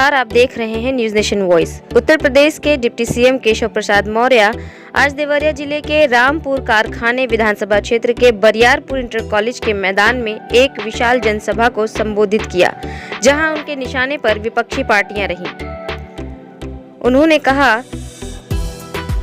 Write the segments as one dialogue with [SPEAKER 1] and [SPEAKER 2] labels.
[SPEAKER 1] नमस्कार, आप देख रहे हैं news nation voice. Uttar Pradesh के डिप्टी सीएम केशव प्रसाद मौर्य आज देवरिया जिले के रामपुर कारखाने विधानसभा क्षेत्र के बरियारपुर इंटर कॉलेज के मैदान में एक विशाल जनसभा को संबोधित किया, जहां उनके निशाने पर विपक्षी पार्टियां रहीं। उन्होंने कहा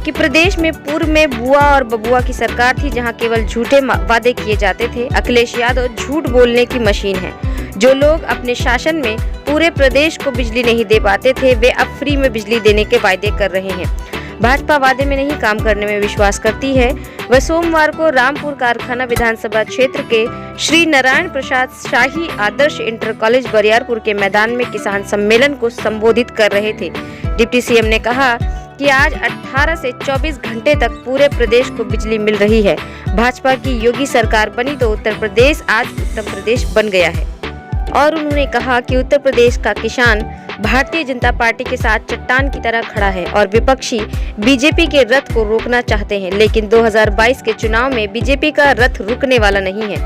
[SPEAKER 1] कि प्रदेश में पूर्व में बुआ और बबुआ की सरकार थी, जहां केवल झूठे वादे किए जाते थे। अखिलेश यादव झूठ बोलने की मशीन है। जो लोग अपने शासन में पूरे प्रदेश को बिजली नहीं दे पाते थे, वे अब फ्री में बिजली देने के वायदे कर रहे हैं। भाजपा वादे में नहीं, काम करने में विश्वास करती है। वह सोमवार को रामपुर कारखाना विधानसभा क्षेत्र के श्री नारायण प्रसाद शाही आदर्श इंटर कॉलेज बरियारपुर के मैदान में किसान सम्मेलन को संबोधित कर रहे थे। डिप्टी सीएम ने कहा कि आज 18 से 24 घंटे तक पूरे प्रदेश को बिजली मिल रही है। भाजपा की योगी सरकार बनी तो उत्तर प्रदेश आज उत्तम प्रदेश बन गया है। और उन्होंने कहा कि उत्तर प्रदेश का किसान भारतीय जनता पार्टी के साथ चट्टान की तरह खड़ा है और विपक्षी बीजेपी के रथ को रोकना चाहते हैं, लेकिन 2022 के चुनाव में बीजेपी का रथ रुकने वाला नहीं है।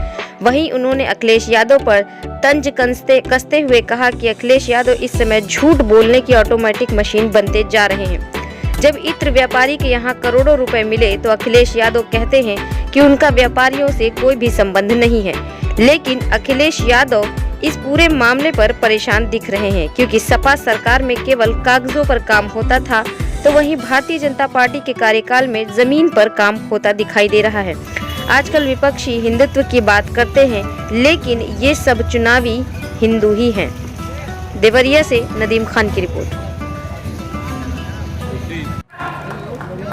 [SPEAKER 1] वहीं उन्होंने अखिलेश यादव पर तंज कसते हुए कहा कि अखिलेश यादव इस समय झूठ बोलने की ऑटोमेटिक मशीन बनते जा रहे हैं। जब इत्र व्यापारी के यहाँ करोड़ों रुपए मिले तो अखिलेश यादव कहते हैं कि उनका व्यापारियों से कोई भी संबंध नहीं है, लेकिन अखिलेश यादव इस पूरे मामले पर परेशान दिख रहे हैं, क्योंकि सपा सरकार में केवल कागजों पर काम होता था, तो वहीं भारतीय जनता पार्टी के कार्यकाल में जमीन पर काम होता दिखाई दे रहा है। आजकल विपक्षी हिंदुत्व की बात करते हैं, लेकिन ये सब चुनावी हिंदू ही हैं। देवरिया से नदीम खान की रिपोर्ट।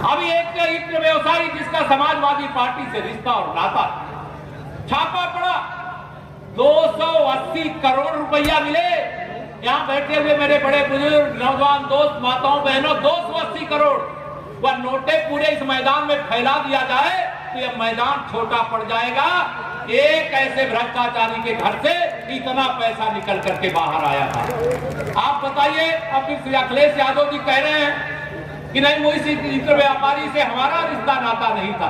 [SPEAKER 2] अभी एक इत्र व्यवसायी जिसका समाजवादी पार्टी से रिश्ता और नाता, छापा पड़ा, 280 करोड़ रुपया मिले। यहाँ बैठे हुए मेरे बड़े बुजुर्ग नौजवान दोस्त, माताओं बहनों, 280 करोड़ वह नोटे पूरे इस मैदान में फैला दिया जाए तो यह मैदान छोटा पड़ जाएगा। एक ऐसे भ्रष्टाचारी के घर से इतना पैसा निकल करके बाहर आया था। आप बताइए, अब फिर अखिलेश यादव जी कह रहे हैं कि नहीं, वो इसी इत्र व्यापारी से हमारा रिश्ता नाता नहीं था।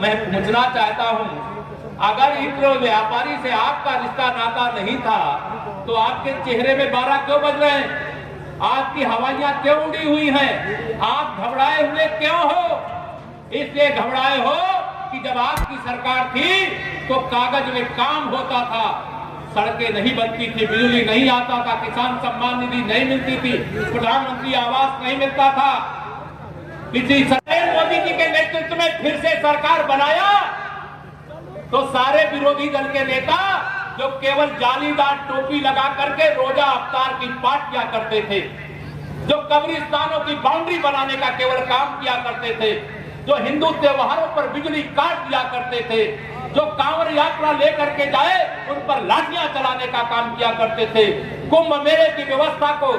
[SPEAKER 2] मैं पूछना चाहता हूं, अगर इत्र व्यापारी से आपका रिश्ता नाता नहीं था तो आपके चेहरे में 12 क्यों बज रहे हैं? आपकी हवाइयां क्यों उड़ी हुई हैं? आप घबराए हुए क्यों हो? इसलिए घबराए हो कि जब आपकी सरकार थी तो कागज में काम होता था, सड़कें नहीं बनती थी, बिजली नहीं आता था, किसान सम्मान निधि नहीं मिलती थी, प्रधानमंत्री आवास नहीं मिलता था। इसी नरेंद्र मोदी जी के नेतृत्व में फिर से सरकार बनाया तो सारे विरोधी दल के नेता जो केवल जालीदार टोपी लगा करके रोजा अवतार की पाठ किया करते थे, जो कब्रिस्तानों की बाउंड्री बनाने का केवल काम किया करते थे, जो हिंदू त्योहारों पर बिजली काट दिया करते थे, जो कांवड़ यात्रा लेकर के जाए उन पर लाठियां चलाने का काम किया करते थे, कुंभ मेले की व्यवस्था को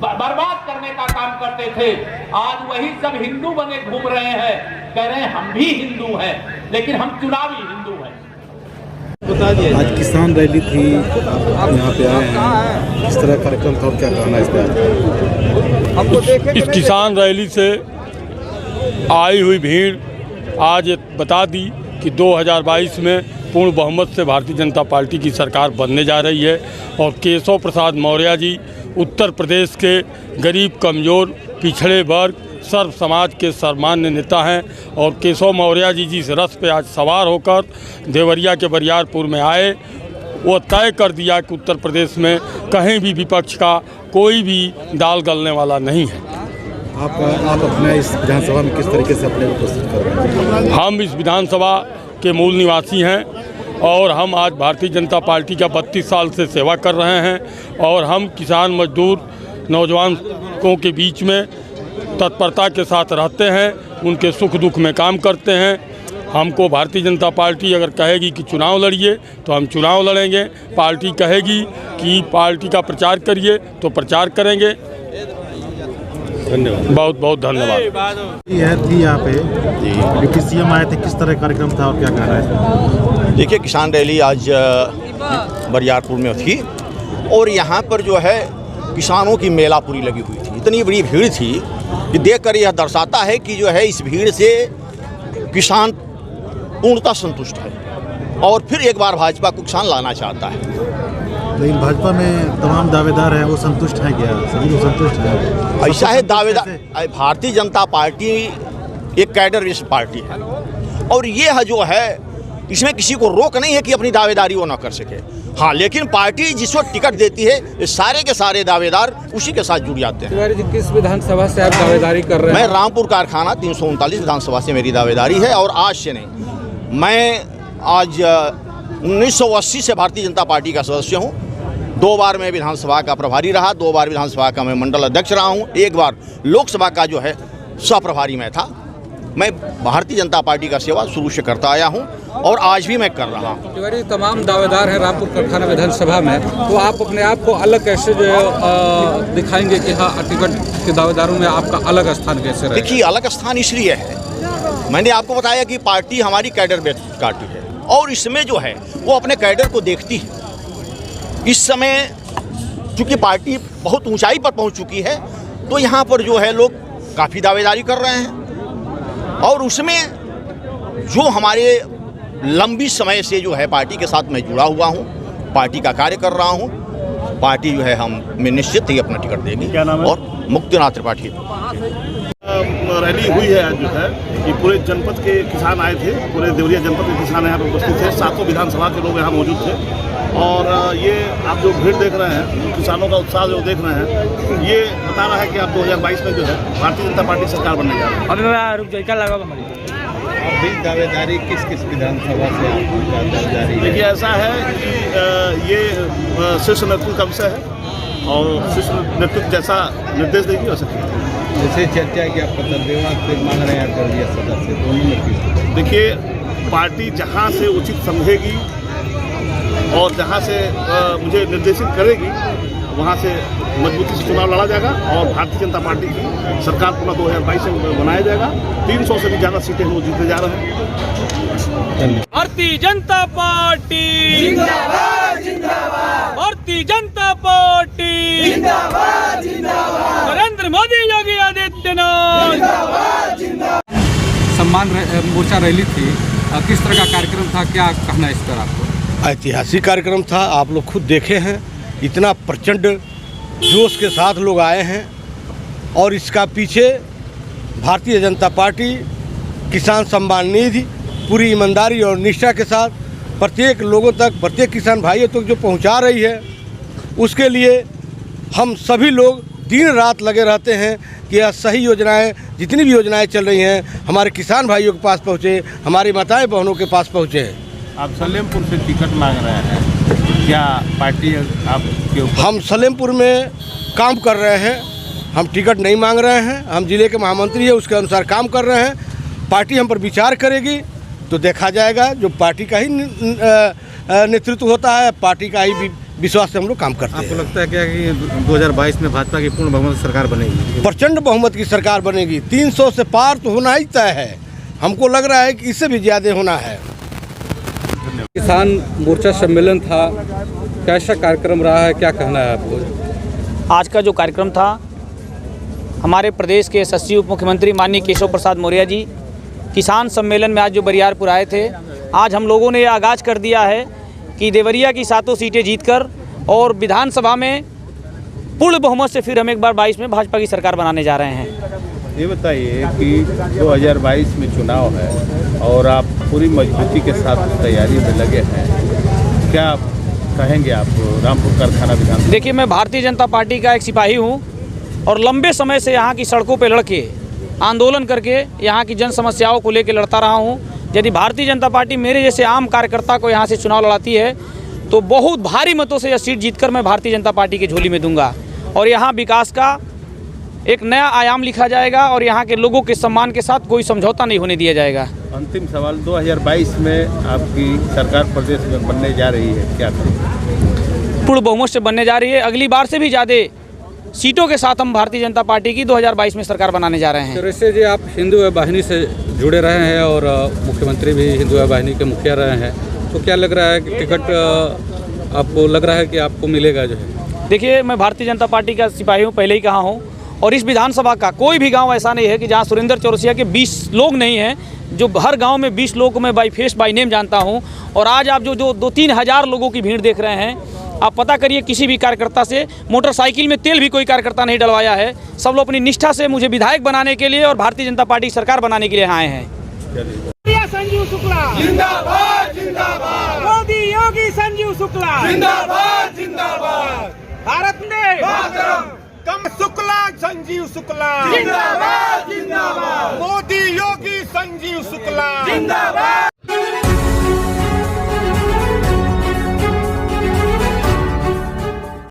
[SPEAKER 2] बर्बाद करने का काम करते थे, आज वही सब हिंदू बने घूम रहे हैं, कह रहे हैं हम भी हिंदू हैं, लेकिन हम चुनावी हिंदू हैं।
[SPEAKER 3] आज किसान रैली थी, आप यहाँ पे आए हैं, किस तरह कार्यक्रम था और क्या कहना है
[SPEAKER 4] इस किसान रैली से आई हुई भीड़ आज बता दी कि 2022 में पूर्ण बहुमत से भारतीय जनता पार्टी की सरकार बनने जा रही है और केशव प्रसाद मौर्य जी उत्तर प्रदेश के गरीब, कमज़ोर, पिछड़े वर्ग, सर्व समाज के सर्वमान्य नेता हैं। और केशव मौर्य जी जिस रथ पे आज सवार होकर देवरिया के बरियारपुर में आए, वो तय कर दिया कि उत्तर प्रदेश में कहीं भी विपक्ष का कोई भी दाल गलने वाला नहीं है।
[SPEAKER 3] आप अपने इस विधानसभा में किस तरीके से अपने को प्रस्तुत कर रहे हैं?
[SPEAKER 4] हम इस विधानसभा के मूल निवासी हैं और हम आज भारतीय जनता पार्टी का 32 साल से सेवा कर रहे हैं और हम किसान, मजदूर, नौजवानों के बीच में तत्परता के साथ रहते हैं, उनके सुख दुख में काम करते हैं। हमको भारतीय जनता पार्टी अगर कहेगी कि चुनाव लड़िए तो हम चुनाव लड़ेंगे, पार्टी कहेगी कि पार्टी का प्रचार करिए तो प्रचार करेंगे।
[SPEAKER 3] धन्यवाद,
[SPEAKER 4] बहुत बहुत धन्यवाद।
[SPEAKER 3] यह थी यहाँ पे डिप्टी सीएम आए थे, किस तरह कार्यक्रम था और क्या कहना है?
[SPEAKER 5] देखिए, किसान रैली आज बरियारपुर में थी और यहाँ पर जो है किसानों की मेला पूरी लगी हुई थी। इतनी बड़ी भीड़ थी कि देखकर यह दर्शाता है कि जो है इस भीड़ से किसान पूर्णतः संतुष्ट है और फिर एक बार भाजपा को किसान लाना चाहता है।
[SPEAKER 3] लेकिन भाजपा में तमाम दावेदार हैं, वो संतुष्ट हैं क्या? सभी लोग संतुष्ट हैं?
[SPEAKER 5] ऐसा है, दावेदार भारतीय जनता पार्टी एक कैडर बेस्ड पार्टी है और ये है जो है, इसमें किसी को रोक नहीं है कि अपनी दावेदारी वो ना कर सके। हाँ, लेकिन पार्टी जिस वक्त टिकट देती है, ये सारे के सारे दावेदार उसी के साथ जुड़ जाते हैं।
[SPEAKER 6] तिवारी जी, किस विधानसभा से आप दावेदारी कर रहे हैं?
[SPEAKER 5] मैं रामपुर कारखाना 339 विधानसभा से मेरी दावेदारी है और आज से नहीं, मैं आज 1980 से भारतीय जनता पार्टी का सदस्य हूँ। 2 बार मैं विधानसभा का प्रभारी रहा, 2 बार विधानसभा का मैं मंडल अध्यक्ष रहा हूँ, 1 बार लोकसभा का जो है सह प्रभारी मैं था। मैं भारतीय जनता पार्टी का सेवा शुरू से करता आया हूं और आज भी मैं कर रहा हूं।
[SPEAKER 6] तिवारी, तमाम दावेदार हैं रामपुर कारखाना विधानसभा में, तो आप अपने आप को अलग कैसे जो है दिखाएंगे कि हाँ, टिकट के दावेदारों में आपका अलग स्थान कैसे रहेगा?
[SPEAKER 5] देखिए, अलग स्थान इसलिए है, मैंने आपको बताया कि पार्टी हमारी कैडर बेस्ड पार्टी है और इसमें जो है वो अपने कैडर को देखती है। इस समय चूँकि पार्टी बहुत ऊंचाई पर पहुँच चुकी है, तो यहाँ पर जो है लोग काफ़ी दावेदारी कर रहे हैं और उसमें जो हमारे लंबी समय से जो है पार्टी के साथ मैं जुड़ा हुआ हूँ, पार्टी का कार्य कर रहा हूँ, पार्टी जो है मैं निश्चित ही अपना टिकट देगी।
[SPEAKER 3] क्या नाम है?
[SPEAKER 5] और मुक्तिनाथ त्रिपाठी।
[SPEAKER 3] रैली हुई है आज जो है कि पूरे जनपद के किसान आए थे, पूरे देवरिया जनपद के किसान यहाँ पर उपस्थित थे, 7 विधानसभा के लोग यहाँ मौजूद थे और ये आप जो भीड़ देख रहे हैं, किसानों का उत्साह जो देख रहे हैं, ये बता रहा है कि आप 2022 में जो है भारतीय जनता पार्टी सरकार बनने जा रही है।
[SPEAKER 7] अभी दावेदारी किस किस विधानसभा से आप जारी है?
[SPEAKER 3] देखिए, ऐसा है कि ये शीर्ष नेतृत्व का विषय है और शीर्ष नेतृत्व जैसा निर्देश देगी वैसा किया।
[SPEAKER 7] जैसे चर्चा है कि आप पत्रदेवा से मांग रहे हैं दलीय सदस्य, दोनों में किस?
[SPEAKER 3] देखिए, पार्टी जहाँ से उचित समझेगी और जहाँ से मुझे निर्देशित करेगी, वहाँ से मजबूती से चुनाव लड़ा जाएगा और भारतीय जनता पार्टी की सरकार पुनः 2022 में बनाया जाएगा। 300 से भी ज़्यादा सीटें हम जीतने जा रहे हैं।
[SPEAKER 8] भारतीय जनता पार्टी जिंदाबाद, जिंदाबाद। भारतीय जनता पार्टी जिंदाबाद, जिंदाबाद। नरेंद्र मोदी, योगी आदित्यनाथ जिंदाबाद, जिंदाबाद।
[SPEAKER 6] सम्मान मोर्चा रैली थी, किस तरह का कार्यक्रम था, क्या कहना है इस पर आपको?
[SPEAKER 9] ऐतिहासिक कार्यक्रम था, आप लोग खुद देखे हैं, इतना प्रचंड जोश के साथ लोग आए हैं और इसका पीछे भारतीय जनता पार्टी किसान सम्मान निधि पूरी ईमानदारी और निष्ठा के साथ प्रत्येक लोगों तक, प्रत्येक किसान भाइयों तक जो पहुंचा रही है, उसके लिए हम सभी लोग दिन रात लगे रहते हैं कि यह सही योजनाएं, जितनी भी योजनाएं चल रही हैं, हमारे किसान भाइयों के पास पहुँचे, हमारी माताएँ बहनों के पास पहुँचे।
[SPEAKER 7] आप सलेमपुर से टिकट मांग रहे हैं, क्या पार्टी आपके ऊपर?
[SPEAKER 9] हम सलेमपुर में काम कर रहे हैं, हम टिकट नहीं मांग रहे हैं, हम जिले के महामंत्री हैं उसके अनुसार काम कर रहे हैं। पार्टी हम पर विचार करेगी तो देखा जाएगा, जो पार्टी का ही नेतृत्व होता है, पार्टी का ही विश्वास से हम लोग काम करते हैं।
[SPEAKER 7] आपको लगता है क्या कि 2022 में भाजपा की पूर्ण बहुमत सरकार बनेगी?
[SPEAKER 9] प्रचंड बहुमत की सरकार बनेगी, 300 से पार तो होना ही तय है, हमको लग रहा है कि इससे भी ज़्यादा होना है।
[SPEAKER 6] किसान मोर्चा सम्मेलन था, कैसा कार्यक्रम रहा है, क्या कहना है आपको?
[SPEAKER 8] आज का जो कार्यक्रम था, हमारे प्रदेश के यशस्वी उप मुख्यमंत्री माननीय केशव प्रसाद मौर्य जी किसान सम्मेलन में आज जो बरियारपुर आए थे, आज हम लोगों ने ये आगाज़ कर दिया है कि देवरिया की 7 सीटें जीतकर और विधानसभा में पूर्ण बहुमत से फिर हम एक बार 22 में भाजपा की सरकार बनाने जा रहे हैं।
[SPEAKER 7] ये बताइए कि 2022 में चुनाव है और आप पूरी मजबूती के साथ तैयारी में लगे हैं, क्या कहेंगे आप रामपुर कारखाना विधानसभा?
[SPEAKER 8] देखिए, मैं भारतीय जनता पार्टी का एक सिपाही हूँ और लंबे समय से यहाँ की सड़कों पे लड़के आंदोलन करके यहाँ की जन समस्याओं को लेकर लड़ता रहा हूँ। यदि भारतीय जनता पार्टी मेरे जैसे आम कार्यकर्ता को यहाँ से चुनाव लड़ाती है तो बहुत भारी मतों से यह सीट जीतकर मैं भारतीय जनता पार्टी की झोली में दूंगा और यहाँ विकास का एक नया आयाम लिखा जाएगा और यहाँ के लोगों के सम्मान के साथ कोई समझौता नहीं होने दिया जाएगा।
[SPEAKER 7] अंतिम सवाल, 2022 में आपकी सरकार प्रदेश में बनने जा रही है, क्या करेंगे?
[SPEAKER 8] पूर्ण बहुमत से बनने जा रही है, अगली बार से भी ज़्यादा सीटों के साथ हम भारतीय जनता पार्टी की 2022 में सरकार बनाने जा रहे हैं।
[SPEAKER 6] वैसे जी, आप हिंदू वाहिनी से जुड़े रहे हैं और मुख्यमंत्री भी हिंदू वाहिनी के मुखिया रहे हैं, तो क्या लग रहा है कि टिकट आपको लग रहा है कि आपको मिलेगा जो है?
[SPEAKER 8] देखिए, मैं भारतीय जनता पार्टी का सिपाही हूँ, पहले ही कहा हूँ, और इस विधानसभा का कोई भी गांव ऐसा नहीं है कि जहां सुरेंद्र चौरसिया के 20 लोग नहीं हैं, जो हर गांव में 20 लोग को मैं बाई फेस बाई नेम जानता हूं। और आज आप जो 2-3 हज़ार लोगों की भीड़ देख रहे हैं, आप पता करिए किसी भी कार्यकर्ता से। मोटरसाइकिल में तेल भी कोई कार्यकर्ता नहीं डलवाया है। सब लोग अपनी निष्ठा से मुझे विधायक बनाने के लिए और भारतीय जनता पार्टी की सरकार बनाने के लिए आए हैं।
[SPEAKER 10] संजीव शुक्ला जिंदाबाद जिंदाबाद, मोदी योगी संजीव शुक्ला जिंदाबाद जिंदाबाद, भारत में कम शुक्ला संजीव शुक्ला जिंदाबाद जिंदाबाद, मोदी योगी संजीव शुक्ला जिंदाबाद।